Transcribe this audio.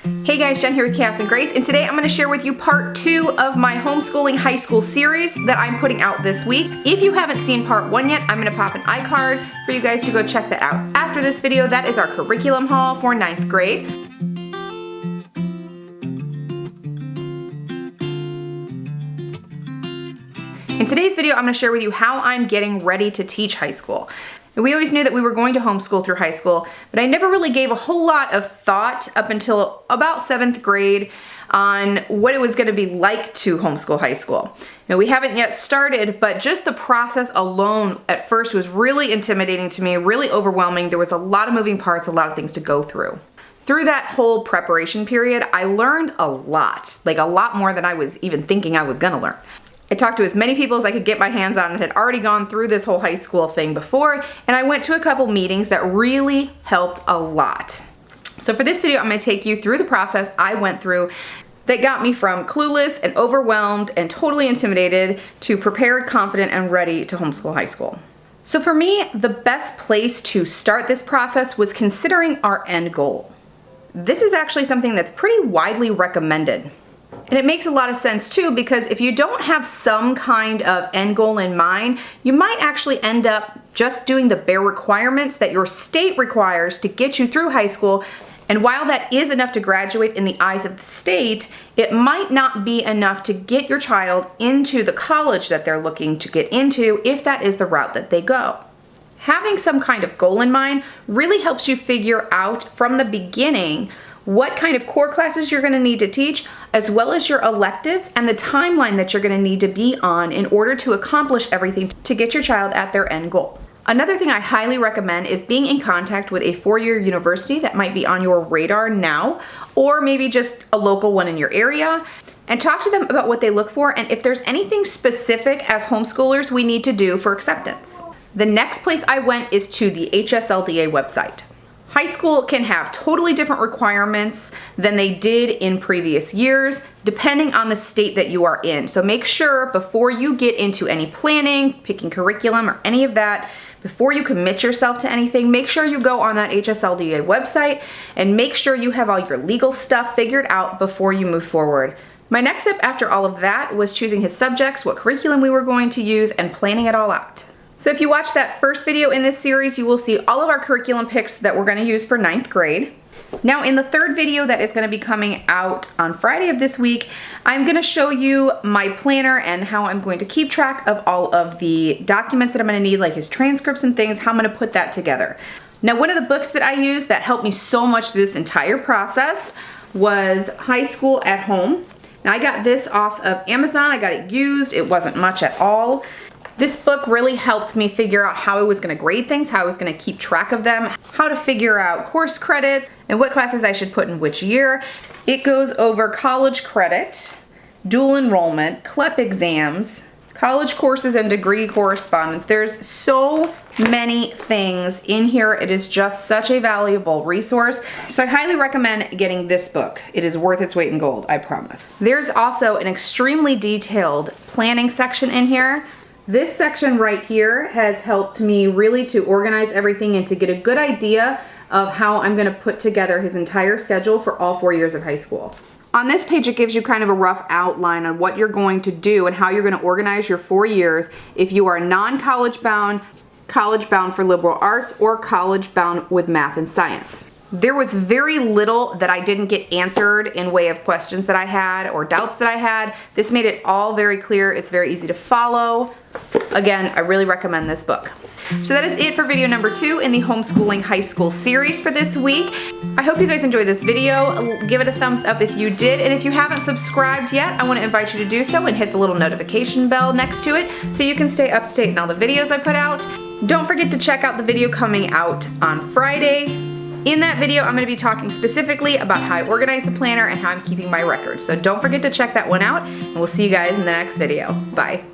Hey guys, Jen here with Chaos and Grace, and today I'm going to share with you part 2 of my homeschooling high school series that I'm putting out this week. If you haven't seen part 1 yet, I'm going to pop an iCard for you guys to go check that out. After this video, that is our curriculum haul for 9th grade. In today's video, I'm going to share with you how I'm getting ready to teach high school. We always knew that we were going to homeschool through high school, but I never really gave a whole lot of thought up until about 7th grade on what it was going to be like to homeschool high school. Now, we haven't yet started, but just the process alone at first was really intimidating to me, really overwhelming. There was a lot of moving parts, a lot of things to go through. Through that whole preparation period, I learned a lot, like a lot more than I was even thinking I was going to learn. I talked to as many people as I could get my hands on that had already gone through this whole high school thing before, and I went to a couple meetings that really helped a lot. So for this video, I'm going to take you through the process I went through that got me from clueless and overwhelmed and totally intimidated to prepared, confident, and ready to homeschool high school. So for me, the best place to start this process was considering our end goal. This is actually something that's pretty widely recommended. And it makes a lot of sense too, because if you don't have some kind of end goal in mind, you might actually end up just doing the bare requirements that your state requires to get you through high school. And while that is enough to graduate in the eyes of the state, it might not be enough to get your child into the college that they're looking to get into if that is the route that they go. Having some kind of goal in mind really helps you figure out from the beginning what kind of core classes you're going to need to teach, as well as your electives and the timeline that you're going to need to be on in order to accomplish everything to get your child at their end goal. Another thing I highly recommend is being in contact with a four-year university that might be on your radar now, or maybe just a local one in your area, and talk to them about what they look for and if there's anything specific as homeschoolers we need to do for acceptance. The next place I went is to the HSLDA website. High school can have totally different requirements than they did in previous years, depending on the state that you are in. So make sure before you get into any planning, picking curriculum, or any of that, before you commit yourself to anything, make sure you go on that HSLDA website and make sure you have all your legal stuff figured out before you move forward. My next step after all of that was choosing his subjects, what curriculum we were going to use, and planning it all out. So if you watch that first video in this series, you will see all of our curriculum picks that we're going to use for 9th grade. Now in the third video that is going to be coming out on Friday of this week, I'm going to show you my planner and how I'm going to keep track of all of the documents that I'm going to need, like his transcripts and things, how I'm going to put that together. Now one of the books that I used that helped me so much through this entire process was High School at Home. Now I got this off of Amazon. I got it used. It wasn't much at all. This book really helped me figure out how I was going to grade things, how I was going to keep track of them, how to figure out course credits, and what classes I should put in which year. It goes over college credit, dual enrollment, CLEP exams, college courses, and degree correspondence. There's so many things in here. It is just such a valuable resource. So I highly recommend getting this book. It is worth its weight in gold, I promise. There's also an extremely detailed planning section in here. This section right here has helped me really to organize everything and to get a good idea of how I'm going to put together his entire schedule for all 4 years of high school. On this page, it gives you kind of a rough outline on what you're going to do and how you're going to organize your 4 years if you are non-college bound, college bound for liberal arts, or college bound with math and science. There was very little that I didn't get answered in way of questions that I had or doubts that I had. This made it all very clear. It's very easy to follow. Again, I really recommend this book. So that is it for video number 2 in the Homeschooling High School series for this week. I hope you guys enjoyed this video. Give it a thumbs up if you did, and if you haven't subscribed yet, I want to invite you to do so and hit the little notification bell next to it so you can stay up to date on all the videos I put out. Don't forget to check out the video coming out on Friday. In that video, I'm going to be talking specifically about how I organize the planner and how I'm keeping my records. So don't forget to check that one out, and we'll see you guys in the next video. Bye.